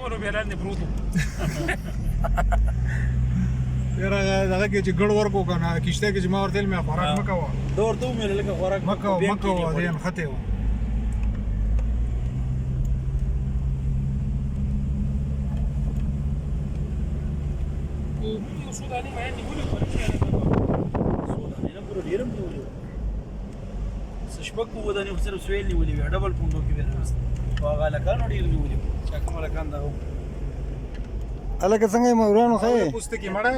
ورو به لاندې پروتو یاره دغه کې چې ګډ ورکو کنه کشته کې چې ما ورته مې خوراک مکوه دور ته مې لکه خوراک مکوه دې خته و او سوداني ما یې نیولې سوداني نه پورو ډیرم نیولې شپږ ودانې سره سویل نیولې وي ډبل پوندو کې ورسته هغه لکانو ډیر نیولې چې کوم لکان دا الکه څنګه مې ورانو خې پوسټ کې مړه